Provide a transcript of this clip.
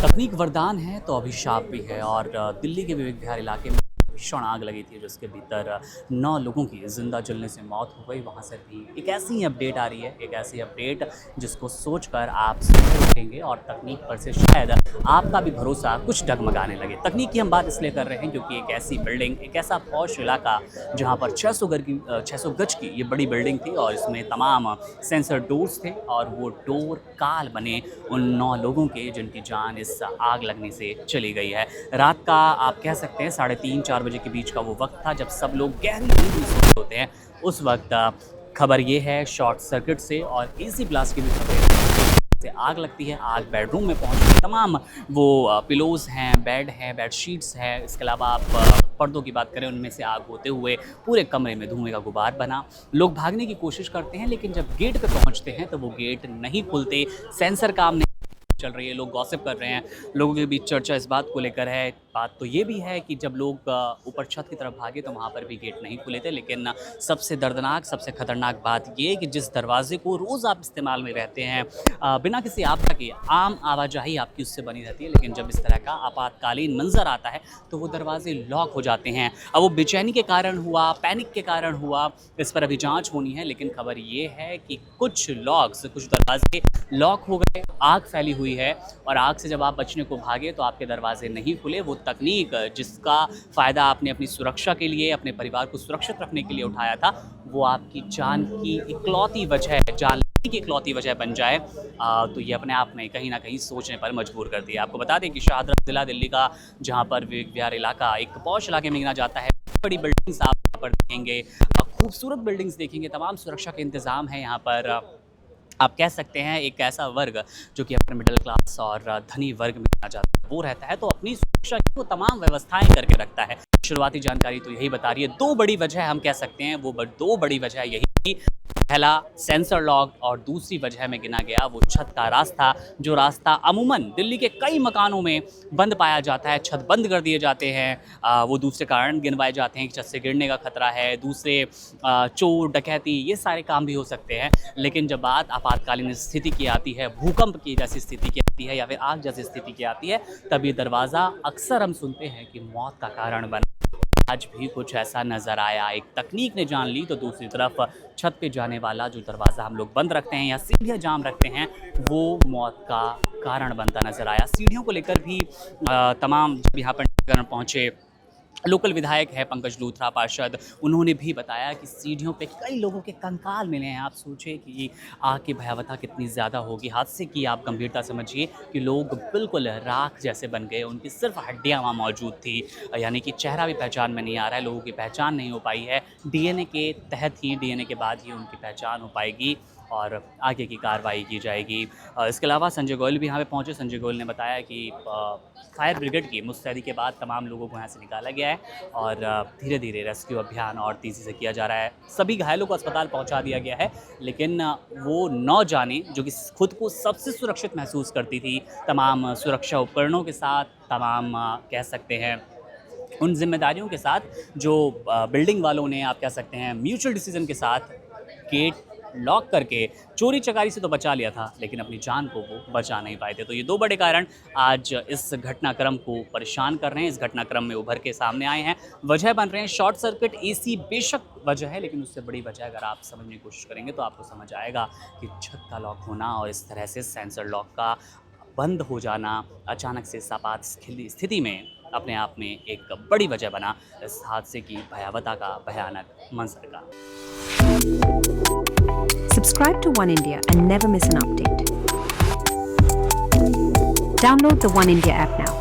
तकनीक वरदान है तो अभिशाप भी है और दिल्ली के विवेक विहार इलाके में भीषण आग लगी थी जिसके भीतर 9 लोगों की जिंदा जलने से मौत हो गई। वहाँ से भी एक ऐसी अपडेट आ रही है, एक ऐसी अपडेट जिसको सोचकर आप सुबह उठेंगे और तकनीक पर से शायद आपका भी भरोसा कुछ डगमगाने लगे। तकनीक की हम बात इसलिए कर रहे हैं क्योंकि एक ऐसी बिल्डिंग, एक ऐसा पॉश इलाका जहाँ पर 600 गज की ये बड़ी बिल्डिंग थी और इसमें तमाम सेंसर डोर्स थे और वो डोर काल बने उन 9 लोगों के जिनकी जान इस आग लगने से चली गई है। रात का आप कह सकते हैं 3:30-4 बजे के बीच का वो वक्त था जब सब लोग गहरी नींद में सोए होते हैं। उस वक्त खबर ये है शॉर्ट सर्किट से और एसी ब्लास्ट की भी खबर से आग लगती है। आग बेडरूम में पहुंचती है। तमाम वो पिलोज हैं, बेड हैं, बेडशीट्स हैं, इसके अलावा आप पर्दों की बात करें उनमें से आग होते हुए पूरे कमरे में धुएं का गुबार बना। लोग भागने की कोशिश करते हैं लेकिन जब गेट पर पहुंचते हैं तो वो गेट नहीं खुलते, सेंसर काम नहीं चल रही है, लोग गॉसिप कर रहे हैं, लोगों के बीच चर्चा इस बात को लेकर है। बात तो ये भी है कि जब लोग ऊपर छत की तरफ भागे तो वहाँ पर भी गेट नहीं खुले थे। लेकिन सबसे दर्दनाक, सबसे खतरनाक बात ये कि जिस दरवाजे को रोज़ आप इस्तेमाल में रहते हैं बिना किसी आपदा के, आम आवाजाही आपकी उससे बनी रहती है, लेकिन जब इस तरह का आपातकालीन मंजर आता है तो वो दरवाजे लॉक हो जाते हैं। अब वो बेचैनी के कारण हुआ, पैनिक के कारण हुआ, इस पर अभी जाँच होनी है। लेकिन खबर ये है कि कुछ दरवाजे लॉक हो गए, आग फैली हुई है और आग से जब आप बचने को भागे तो आपके दरवाजे नहीं खुले। वो तकनीक जिसका फ़ायदा आपने अपनी सुरक्षा के लिए, अपने परिवार को सुरक्षित रखने के लिए उठाया था, वो आपकी जान की इकलौती वजह, जान लेने की इकलौती वजह बन जाए तो ये अपने आप में कहीं ना कहीं सोचने पर मजबूर कर दिया। आपको बता दें कि शाहदरा ज़िला दिल्ली का जहाँ पर विवेक विहार इलाका एक पॉश इलाके में गिना जाता है, बड़ी बिल्डिंग्स आप यहाँ पर देखेंगे, खूबसूरत बिल्डिंग्स देखेंगे, तमाम सुरक्षा के इंतज़ाम है यहाँ पर। आप कह सकते हैं एक ऐसा वर्ग जो कि अपने मिडिल क्लास और धनी वर्ग में आ जाता है, वो रहता है तो अपनी सुरक्षा की वो तमाम व्यवस्थाएं करके रखता है। शुरुआती जानकारी तो यही बता रही है। 2 बड़ी वजह हम कह सकते हैं, वो 2 बड़ी वजह यही थी। पहला सेंसर लॉक और दूसरी वजह में गिना गया वो छत का रास्ता, जो रास्ता अमूमन दिल्ली के कई मकानों में बंद पाया जाता है, छत बंद कर दिए जाते हैं। वो दूसरे कारण गिनवाए जाते हैं कि छत से गिरने का खतरा है, दूसरे चोर डकैती, ये सारे काम भी हो सकते हैं। लेकिन जब बात आपातकालीन स्थिति की आती है, भूकंप की जैसी स्थिति की आती है या फिर आग जैसी स्थिति की आती है, तब ये दरवाज़ा अक्सर हम सुनते हैं कि मौत का कारण बना। आज भी कुछ ऐसा नज़र आया। एक तकनीक ने जान ली तो दूसरी तरफ छत पे जाने वाला जो दरवाज़ा हम लोग बंद रखते हैं या सीढ़ियाँ जाम रखते हैं, वो मौत का कारण बनता नज़र आया। सीढ़ियों को लेकर भी तमाम जब यहाँ पर पहुँचे लोकल विधायक है पंकज लूथरा पार्षद, उन्होंने भी बताया कि सीढ़ियों पे कई लोगों के कंकाल मिले हैं। आप सोचें कि आग की भयावहता कितनी ज़्यादा होगी। हादसे की आप गंभीरता समझिए कि लोग बिल्कुल राख जैसे बन गए, उनकी सिर्फ हड्डियां वहाँ मौजूद थी, यानी कि चेहरा भी पहचान में नहीं आ रहा है, लोगों की पहचान नहीं हो पाई है। डीएनए के तहत ही, डीएनए के बाद ही उनकी पहचान हो पाएगी और आगे की कार्रवाई की जाएगी। इसके अलावा संजय गोयल भी यहाँ पे पहुँचे। संजय गोयल ने बताया कि फायर ब्रिगेड की मुस्तैदी के बाद तमाम लोगों को यहाँ से निकाला गया है और धीरे धीरे रेस्क्यू अभियान और तेज़ी से किया जा रहा है। सभी घायलों को अस्पताल पहुँचा दिया गया है, लेकिन वो 9 जानें जो कि खुद को सबसे सुरक्षित महसूस करती थी, तमाम सुरक्षा उपकरणों के साथ, तमाम कह सकते हैं उन जिम्मेदारियों के साथ जो बिल्डिंग वालों ने, आप कह सकते हैं म्यूचुअल डिसीजन के साथ गेट लॉक करके चोरी चकारी से तो बचा लिया था, लेकिन अपनी जान को वो बचा नहीं पाए थे। तो ये 2 बड़े कारण आज इस घटनाक्रम को परेशान कर रहे हैं, इस घटनाक्रम में उभर के सामने आए हैं, वजह बन रहे हैं। शॉर्ट सर्किट एसी बेशक वजह है, लेकिन उससे बड़ी वजह अगर आप समझने की कोशिश करेंगे तो आपको समझ आएगा कि छत का लॉक होना और इस तरह से सेंसर लॉक का बंद हो जाना अचानक से इस आपात स्थिति में अपने आप में एक बड़ी वजह बना इस हादसे की भयावहता का, भयानक मंजर का। Subscribe to One India and never miss an update. Download the One India app now.